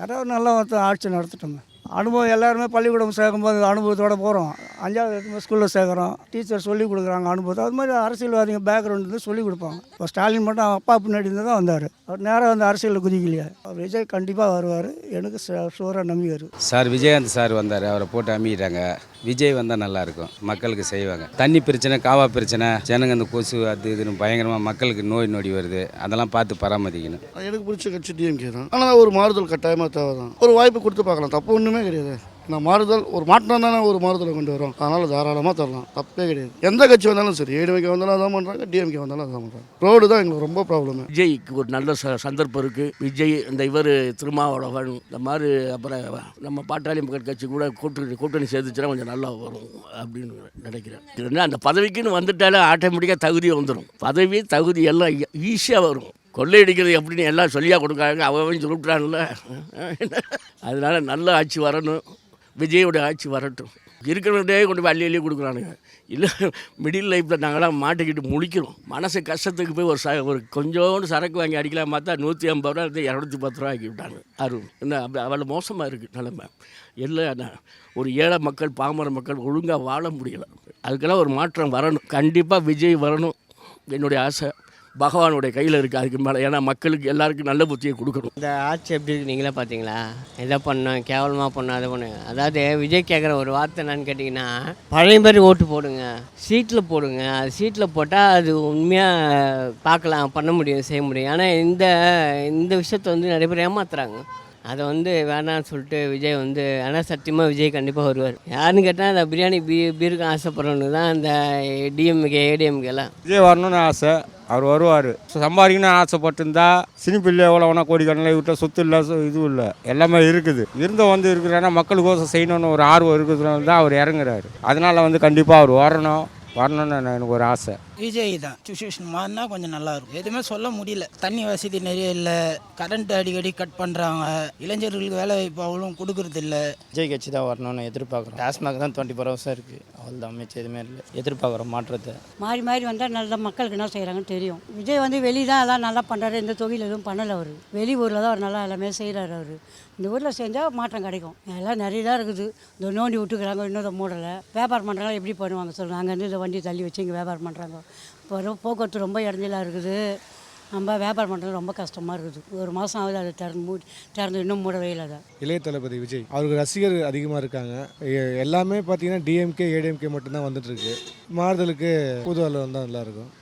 யாராவது நல்லா ஆட்சி நடத்திட்டோங்க. அனுபவம் எல்லாருமே பள்ளிக்கூடம் சேர்க்கும்போது அனுபவத்தோடு போகிறோம். 5வது ஸ்கூலில் சேர்க்குறோம். டீச்சர் சொல்லிக் கொடுக்குறாங்க அனுபவத்தை. அது மாதிரி அரசியல்வாதிங்க பேக்ரவுண்ட் இருந்து சொல்லிக் கொடுப்பாங்க. இப்போ ஸ்டாலின் மட்டும் அப்பா பின்னாடி இருந்து தான் வந்தார். அவர் நேராக வந்து அரசியலில் குதிக்கலையா. அவர் விஜய் கண்டிப்பாக வருவார். எனக்கு ஷூராக நம்பிக்கை இருக்குது. சார் விஜயகாந்த் சார் வந்தார், அவரை போட்டு அமிக்கிட்டாங்க. விஜய் வந்தால் நல்லாயிருக்கும், மக்களுக்கு செய்வாங்க. தண்ணி பிரச்சனை, காவா பிரச்சனை, ஜனங்க அந்த கொசு அது இதுன்னு பயங்கரமாக மக்களுக்கு நோய் நொடி வருது. அதெல்லாம் பார்த்து பராமரிக்கணும். எனக்கு பிடிச்ச கட்சி டிஎம்கே தான். ஆனால் ஒரு மாறுதல் கட்டாயமாக தேவை தான். ஒரு வாய்ப்பு கொடுத்து பார்க்கலாம், தப்பு ஒன்றுமே கிடையாது. நான் மாறுதல் ஒரு மாற்றம் தானே ஒரு மாறுதலை கொண்டு வரோம். அதனால் தாராளமாக தரலாம், தப்பே கிடையாது. எந்த கட்சி வந்தாலும் சரி, ஏடிஎம்கே வந்தாலும் அதான் பண்ணுறாங்க, டிஎம்கே வந்தாலும் அதான் பண்ணுறாங்க. ரோடு தான் எங்களுக்கு ரொம்ப ப்ராப்ளம். விஜய்க்கு ஒரு நல்ல சந்தர்ப்பம் இருக்குது. விஜய் இந்த இவர் திருமாவளவன் இந்த மாதிரி, அப்புறம் நம்ம பாட்டாளி மக்கள் கட்சி கூட கூட்டணி சேர்த்துச்சுன்னா கொஞ்சம் நல்லா வரும் அப்படின்னு நினைக்கிறேன். அந்த பதவிக்குன்னு வந்துட்டாலே ஆட்டோமேட்டிக்காக தகுதி வந்துடும். பதவி தகுதி எல்லாம் ஈஸியாக வரும். கொள்ளையடிக்கிறது எப்படின்னு எல்லாம் சொல்லியா கொடுக்குறாங்க, அவன் சொல்லிவிட்றாங்கல்ல. அதனால நல்ல ஆட்சி வரணும், விஜயோட ஆட்சி வரட்டும். இருக்கிறவங்களே கொண்டு போய் அள்ளி கொடுக்குறானுங்க. இல்லை மிடில் லைஃப்பில் நாங்களாம் மாட்டிக்கிட்டு முழிக்கிறோம். மனசு கஷ்டத்துக்கு போய் ஒரு கொஞ்சோண்டு சரக்கு வாங்கி அடிக்கலாம் பார்த்தா 150 ரூபா 210 ரூபா ஆக்கி விட்டாங்க. என்ன அவ்வளோ மோசமாக இருக்குது நிலைமை. இல்லை ஒரு ஏழை மக்கள் பாமர மக்கள் ஒழுங்காக வாழ முடியலை. அதுக்கெல்லாம் ஒரு மாற்றம் வரணும். கண்டிப்பாக விஜய் வரணும் என்னுடைய ஆசை. பகவானுடைய கையில் இருக்குது அதுக்கு மேலே. ஏன்னா மக்களுக்கு எல்லாருக்கும் நல்ல புத்தியை கொடுக்கணும். இந்த ஆட்சி எப்படி இருக்குது நீங்களே பார்த்தீங்களா? எதை பண்ணோம், கேவலமாக பண்ணோம், அதை பண்ணுங்க. அதாவது விஜய் கேட்குற ஒரு வார்த்தை என்னன்னு கேட்டிங்கன்னா, பழைய மாதிரி ஓட்டு போடுங்க, சீட்டில் போடுங்க. அது சீட்டில் போட்டால் அது உண்மையாக பார்க்கலாம், பண்ண முடியும், செய்ய முடியும். ஆனால் இந்த விஷயத்தை நிறைய பேர் ஏமாத்துறாங்க. அதை வேணான்னு சொல்லிட்டு விஜய் ஆனால் சத்தியமாக விஜய் கண்டிப்பாக வருவார். யாருன்னு கேட்டால் அந்த பிரியாணி பீருக்கு ஆசைப்படுறவனுக்கு தான் அந்த டிஎம்கே ஏடிஎம்கேலாம். விஜய் வரணும்னு ஆசை, அவர் வருவார். சம்பாதிக்கணும்னு ஆசைப்பட்டிருந்தா சினிப்பில்லை எவ்வளோ வேணா கோடிக்கணக்கில் விட்ட சொத்து இல்லை, இதுவும் இல்லை, எல்லாமே இருக்குது. இருந்த இருக்கிறான்னா மக்களுக்கோசம் செய்யணும்னு ஒரு ஆர்வம் இருக்கிறதுனால தான் அவர் இறங்குறாரு. அதனால் கண்டிப்பாக அவர் வரணும்னு எனக்கு ஒரு ஆசை. விஜய் தான் சுச்சுவேஷன் மாறினா கொஞ்சம் நல்லாயிருக்கும். எதுவுமே சொல்ல முடியல. தண்ணி வசதி நிறைய இல்லை, கரண்ட் அடிக்கடி கட் பண்ணுறாங்க, இளைஞர்களுக்கு வேலை வாய்ப்பு அவ்வளோ கொடுக்கறது இல்லை. விஜய் கட்சி தான் வரணும்னு எதிர்பார்க்குறோம். டாஸ்மாக் தான் 24 hours இருக்குது, அவ்வளோ அமைச்சு எதுவுமே இல்லை. எதிர்பார்க்குறோம் மாற்றத்தை. மாறி வந்தால் நல்ல மக்களுக்கு என்ன செய்கிறாங்கன்னு தெரியும். விஜய் வெளியே தான் எல்லாம் நல்லா பண்ணுறாரு. இந்த தொழில் எதுவும் பண்ணலை. அவர் வெளி ஊரில் தான் அவர் நல்லா எல்லாமே செய்கிறாரு. அவர் இந்த ஊரில் செஞ்சால் மாற்றம் கிடைக்கும். எல்லாம் நிறைய தான் இருக்குது. இந்த நோண்டி விட்டுக்கிறாங்க, இன்னொரு மூடலை வியாபாரம் பண்ணுறாங்க. எப்படி பண்ணுவாங்க சொல்லுங்கள்? அங்கேருந்து இந்த வண்டி தள்ளி வச்சு இங்கே வியாபாரம் பண்ணுறாங்க. இப்போ போக்குவரத்து ரொம்ப இடைஞ்சலாக இருக்குது. நம்ம வியாபாரம் பண்ணுறது ரொம்ப கஷ்டமாக இருக்குது. ஒரு மாதம் ஆகுது அதை திறந்து இன்னும் மூடவே இல்லை. இளைய தளபதி விஜய் அவருக்கு ரசிகர் அதிகமாக இருக்காங்க. எல்லாமே பார்த்தீங்கன்னா டிஎம்கே ஏடிஎம்கே மட்டும்தான் வந்துட்டுருக்கு. மாறுதலுக்கு புது ஆள் வந்தால் நல்லாயிருக்கும்.